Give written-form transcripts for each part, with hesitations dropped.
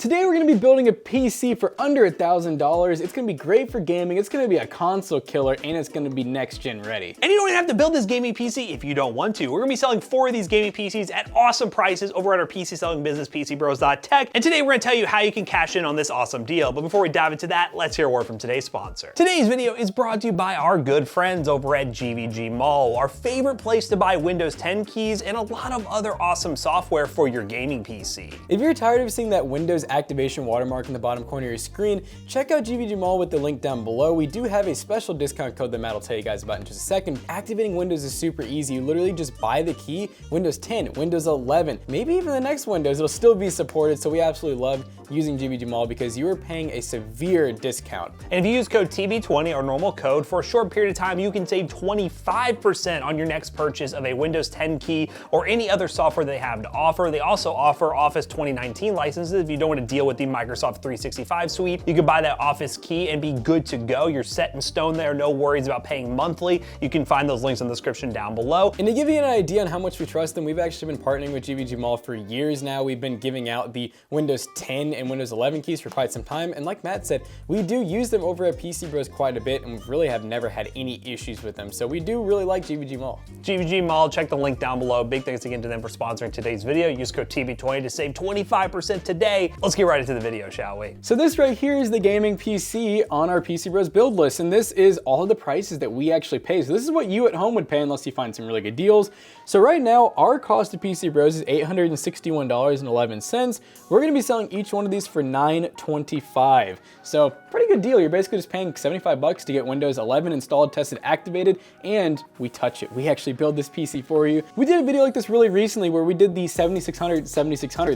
Today we're going to be building a PC for under $1,000. It's going to be great for gaming, it's going to be a console killer, and it's going to be next gen ready. And you don't even have to build this gaming PC if you don't want to. We're going to be selling 4 of these gaming PCs at awesome prices over at our PC selling business, PCBros.tech. And today we're going to tell you how you can cash in on this awesome deal. But before we dive into that, let's hear a word from today's sponsor. Today's video is brought to you by our good friends over at GVG Mall, our favorite place to buy Windows 10 keys and a lot of other awesome software for your gaming PC. If you're tired of seeing that Windows activation watermark in the bottom corner of your screen, check out GVG Mall with the link down below. We do have a special discount code that Matt will tell you guys about in just a second. Activating Windows is super easy. You literally just buy the key, Windows 10, Windows 11, maybe even the next Windows, it'll still be supported. So we absolutely love using GVG Mall because you are paying a severe discount. And if you use code TB20, our normal code, for a short period of time, you can save 25% on your next purchase of a Windows 10 key or any other software they have to offer. They also offer Office 2019 licenses. If you don't want to deal with the Microsoft 365 suite, you can buy that Office key and be good to go. You're set in stone there, no worries about paying monthly. You can find those links in the description down below. And to give you an idea on how much we trust them, we've actually been partnering with GVG Mall for years now. We've been giving out the Windows 10 and Windows 11 keys for quite some time. And like Matt said, we do use them over at PCBros quite a bit, and we really have never had any issues with them. So we do really like GVG Mall. GVG Mall, check the link down below. Big thanks again to them for sponsoring today's video. Use code TB20 to save 25% today. Let's get right into the video, shall we? So this right here is the gaming PC on our PCBros build list, and this is all of the prices that we actually pay. So this is what you at home would pay unless you find some really good deals. So right now, our cost of PCBros is $861.11. We're gonna be selling each one of these for $925. So pretty good deal. You're basically just paying 75 bucks to get Windows 11 installed, tested, activated, and we touch it. We actually build this PC for you. We did a video like this really recently where we did the 7600.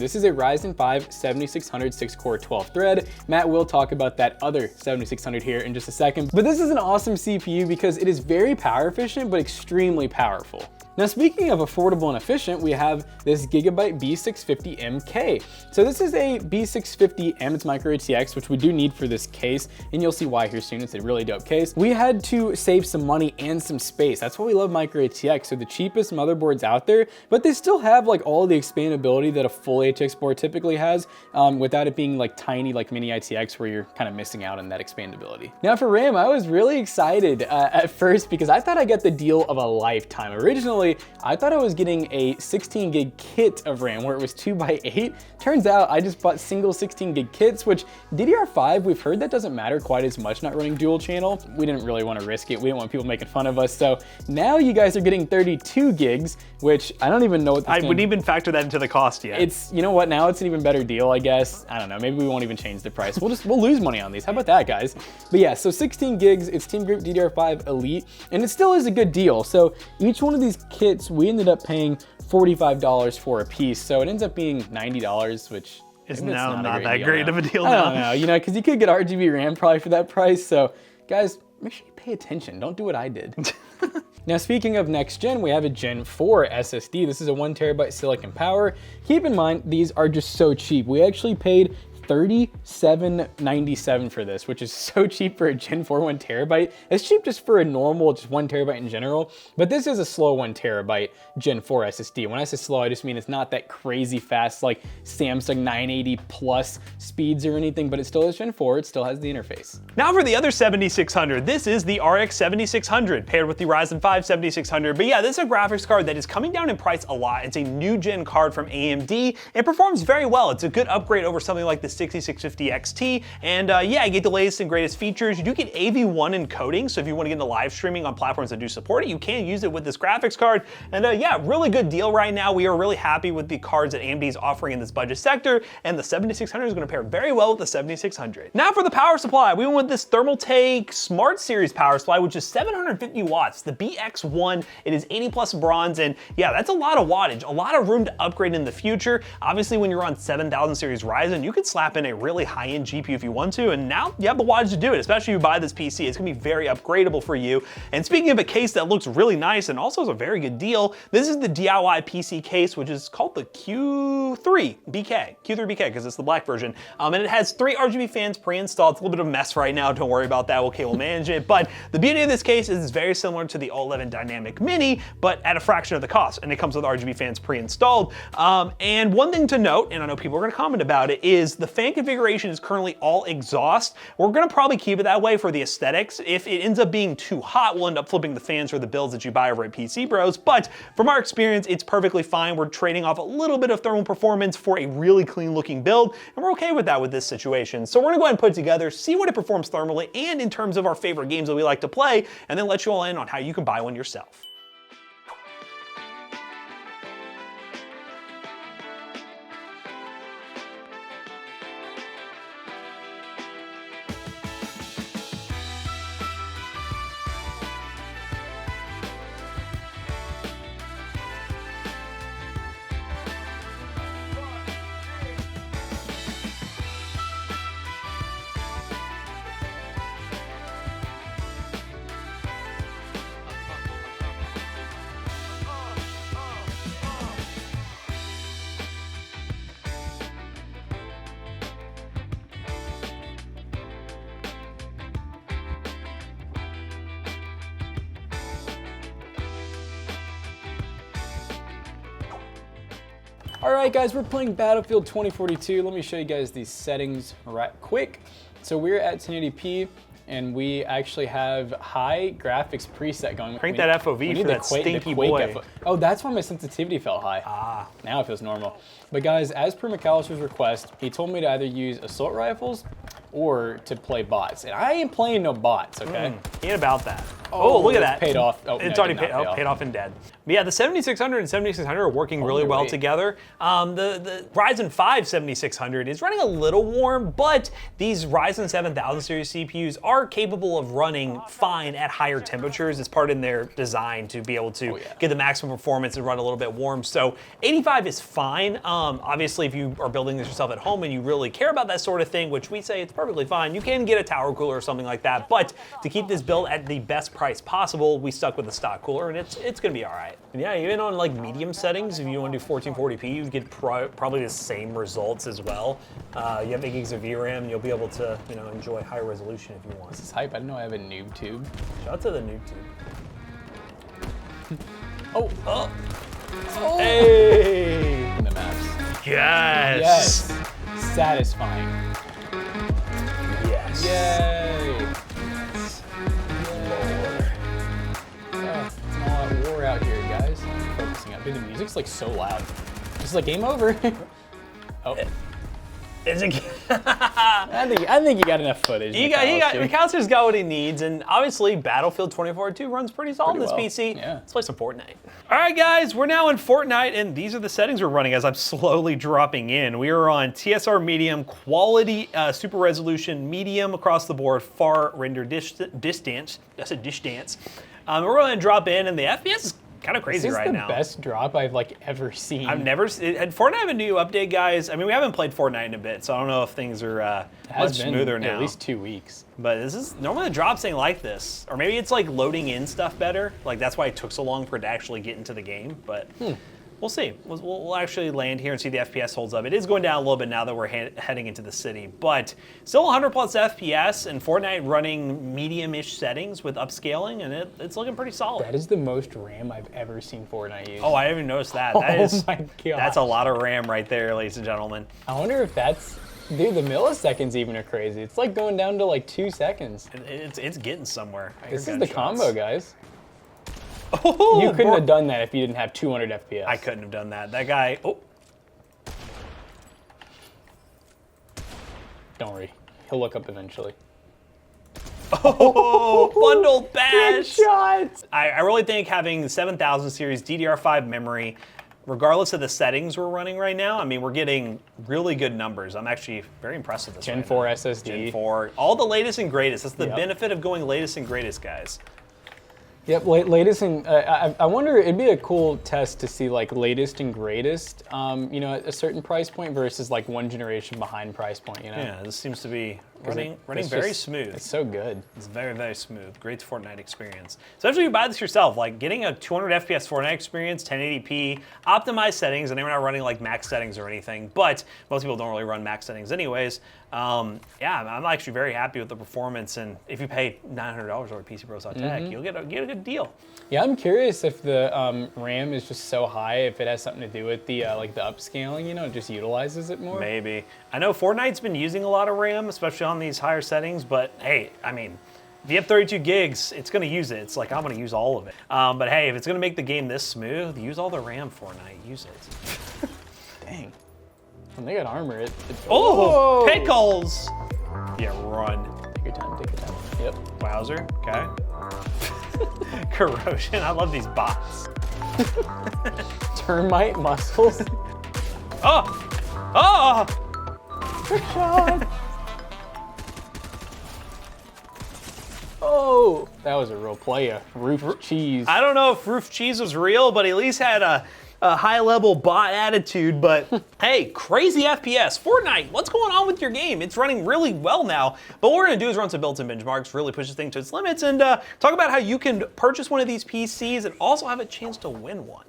This is a Ryzen 5 7600 6-core 12-thread. Matt will talk about that other 7600 here in just a second. But this is an awesome CPU because it is very power efficient, but extremely powerful. Now, speaking of affordable and efficient, we have this Gigabyte B650M K. So this is a B650M, it's micro ATX, which we do need for this case, and you'll see why here soon. It's a really dope case. We had to save some money and some space. That's why we love micro ATX. So the cheapest motherboards out there, but they still have like all the expandability that a full ATX board typically has, without it being like tiny, like mini ITX, where you're kind of missing out on that expandability. Now for RAM, I was really excited at first because I thought I got the deal of a lifetime. Originally, I thought I was getting a 16 gig kit of RAM where it was 2x8. Turns out I just bought single 16 gig kits, which DDR5, we've heard that doesn't matter quite as much not running dual channel. We didn't really want to risk it. We didn't want people making fun of us. So now you guys are getting 32 gigs, which I don't even know what I wouldn't even factor that into the cost yet. It's, you know what, now it's an even better deal, I guess. I don't know, maybe we won't even change the price. We'll lose money on these. How about that, guys? But yeah, so 16 gigs, it's Team Group DDR5 Elite, and it still is a good deal. So each one of these kits, we ended up paying $45 for a piece. So it ends up being $90, which is now not that great of a deal now. I don't know, you know, because you could get RGB RAM probably for that price. So guys, make sure you pay attention. Don't do what I did. Now, speaking of next gen, we have a Gen 4 SSD. This is a 1TB silicon power. Keep in mind, these are just so cheap. We actually paid $37.97 for this, which is so cheap for a Gen 4 1TB. It's cheap just for a normal, just 1TB in general, but this is a slow 1TB Gen 4 SSD. When I say slow, I just mean it's not that crazy fast like Samsung 980 plus speeds or anything, but it still is Gen 4, it still has the interface. Now for the other 7600, this is the RX 7600 paired with the Ryzen 5 7600. But yeah, this is a graphics card that is coming down in price a lot. It's a new gen card from AMD. It performs very well. It's a good upgrade over something like the 6650 XT, and yeah, you get the latest and greatest features. You do get AV1 encoding, so if you want to get into live streaming on platforms that do support it, you can use it with this graphics card. And yeah, really good deal right now. We are really happy with the cards that AMD is offering in this budget sector, and the 7600 is going to pair very well with the 7600. Now for the power supply, we went with this ThermalTake Smart Series power supply, which is 750 watts. The BX1, it is 80 plus bronze, and yeah, that's a lot of wattage, a lot of room to upgrade in the future. Obviously, when you're on 7000 series Ryzen, you could slap in a really high-end GPU if you want to, and now you have the wattage to do it, especially if you buy this PC. It's gonna be very upgradable for you. And speaking of a case that looks really nice and also is a very good deal, this is the DIY PC case, which is called the Q3 BK, because it's the black version. And it has 3 RGB fans pre-installed. It's a little bit of a mess right now, don't worry about that, we'll manage it. But the beauty of this case is it's very similar to the O11 Dynamic Mini, but at a fraction of the cost, and it comes with RGB fans pre-installed. And one thing to note, and I know people are gonna comment about it, is the fan configuration is currently all exhaust. We're gonna probably keep it that way for the aesthetics. If it ends up being too hot, we'll end up flipping the fans for the builds that you buy over at PCBros, but from our experience, it's perfectly fine. We're trading off a little bit of thermal performance for a really clean looking build, and we're okay with that with this situation. So we're gonna go ahead and put it together, see what it performs thermally and in terms of our favorite games that we like to play, and then let you all in on how you can buy one yourself. All right, guys, we're playing Battlefield 2042. Let me show you guys these settings right quick. So we're at 1080p, and we actually have high graphics preset going. Crank that FOV for that stinky boy. Oh, that's why my sensitivity felt high. Ah. Now it feels normal. But guys, as per McAllister's request, he told me to either use assault rifles or to play bots. And I ain't playing no bots, okay? He ain't about that. Oh, look at that. Paid off. Oh, it's no, already paid off and dead. But yeah, the 7600 and 7600 are working really well together. The Ryzen 5 7600 is running a little warm, but these Ryzen 7000 series CPUs are capable of running fine at higher temperatures. It's part in their design to be able to get the maximum performance and run a little bit warm. So 85 is fine. Obviously, if you are building this yourself at home and you really care about that sort of thing, which we say it's perfectly fine, you can get a tower cooler or something like that. But to keep this build at the best price possible, we stuck with the stock cooler, and it's gonna be all right. And yeah, even on like medium settings, if you want to do 1440p, you get probably the same results as well. You have 8 gigs of VRAM, and you'll be able to enjoy higher resolution if you want. This is hype. I didn't know I have a noob tube. Shout out to the noob tube. Oh. Hey! In the maps. Yes! Yes! Satisfying. Yes. Yay! It's an all-out war out here, guys. I'm focusing on. Dude, the music's like so loud. Just like game over. Oh. Is it? I think you got enough footage. McAllister's got what he needs, and obviously Battlefield 2042 runs pretty solid on this PC. Yeah. Let's play some Fortnite. All right, guys, we're now in Fortnite, and these are the settings we're running as I'm slowly dropping in. We are on TSR medium, quality, super resolution, medium across the board, far render distance. That's a distance. We're going to drop in, and the FPS is kind of crazy right now. This is the best drop I've like ever seen. Had Fortnite have a new update, guys? I mean, we haven't played Fortnite in a bit, so I don't know if things are much smoother now. At least 2 weeks. But this is normally the drops ain't like this, or maybe it's like loading in stuff better. Like that's why it took so long for it to actually get into the game. But we'll see. We'll actually land here and see the FPS holds up. It is going down a little bit now that we're heading into the city, but still 100 plus FPS, and Fortnite running medium-ish settings with upscaling, and it's looking pretty solid. That is the most RAM I've ever seen Fortnite use. Oh, I didn't even notice that. Oh my God. That's a lot of RAM right there, ladies and gentlemen. I wonder if that's, dude, the milliseconds even are crazy. It's like going down to like 2 seconds. It's getting somewhere. This is the combo, guys. Oh, you couldn't have done that if you didn't have 200 FPS. I couldn't have done that. That guy, Don't worry, he'll look up eventually. Oh, bundled bash! Good shots! I really think having the 7000 series DDR5 memory, regardless of the settings we're running right now, I mean, we're getting really good numbers. I'm actually very impressed with this. Gen 4 SSD. Gen 4, all the latest and greatest. That's the benefit of going latest and greatest, guys. Yep, latest and I wonder, it'd be a cool test to see like latest and greatest, at a certain price point versus like one generation behind price point, Yeah, this seems to be Running It's very just- smooth. It's so good. It's very, very smooth. Great Fortnite experience. Especially if you buy this yourself, like getting a 200 FPS Fortnite experience, 1080p, optimized settings, and we're not running like max settings or anything, but most people don't really run max settings anyways. Yeah, I'm actually very happy with the performance, and if you pay $900 over PCBros.tech, you'll get a good deal. Yeah, I'm curious if the RAM is just so high, if it has something to do with the like the upscaling, you know, it just utilizes it more. Maybe. I know Fortnite's been using a lot of RAM, especially on these higher settings, but hey, I mean, if you have 32 gigs, it's gonna use it. It's like, I'm gonna use all of it. But hey, if it's gonna make the game this smooth, use all the RAM, Fortnite, use it. Dang. When they got armor, it's Oh, pickles! Yeah, run. Take your time, take your time. Yep. Wowzer, okay. Corrosion, I love these bots. Termite muscles. Oh! Oh! Trick shot. Oh, that was a real play. Roof cheese. I don't know if Roof Cheese was real, but he at least had a high-level bot attitude, but hey, crazy FPS. Fortnite, what's going on with your game? It's running really well now, but what we're gonna do is run some built-in benchmarks, really push this thing to its limits, and talk about how you can purchase one of these PCs and also have a chance to win one.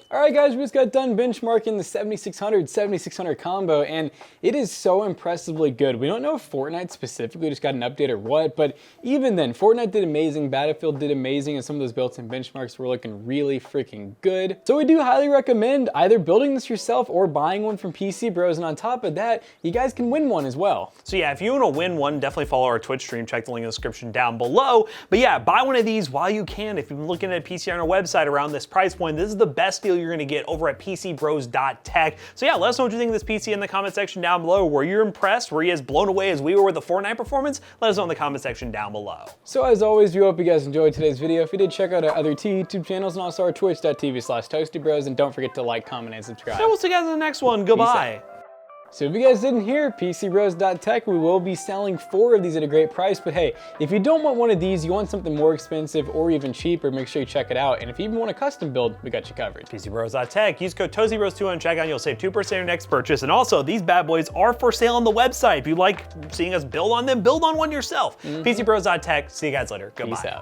All right, guys, we just got done benchmarking the 7600 combo, and it is so impressively good. We don't know if Fortnite specifically just got an update or what, but even then, Fortnite did amazing, Battlefield did amazing, and some of those built-in benchmarks were looking really freaking good. So we do highly recommend either building this yourself or buying one from PCBros, and on top of that, you guys can win one as well. So yeah, if you want to win one, definitely follow our Twitch stream. Check the link in the description down below. But yeah, buy one of these while you can. If you've been looking at a PC on our website around this price point, this is the best deal you're gonna get over at PCBros.tech. So yeah, let us know what you think of this PC in the comment section down below. Were you impressed? Were you as blown away as we were with the Fortnite performance? Let us know in the comment section down below. So as always, we hope you guys enjoyed today's video. If you did, check out our other two YouTube channels and also our twitch.tv/ToastyBros, and don't forget to like, comment, and subscribe. So we'll see you guys in the next one. Goodbye. So if you guys didn't hear, PCBros.tech, we will be selling 4 of these at a great price, but hey, if you don't want one of these, you want something more expensive or even cheaper, make sure you check it out. And if you even want a custom build, we got you covered. PCBros.tech, use code ToastyBros2 on checkout and you'll save 2% on your next purchase. And also, these bad boys are for sale on the website. If you like seeing us build on them, build on one yourself. PCBros.tech, see you guys later. Goodbye. Peace out.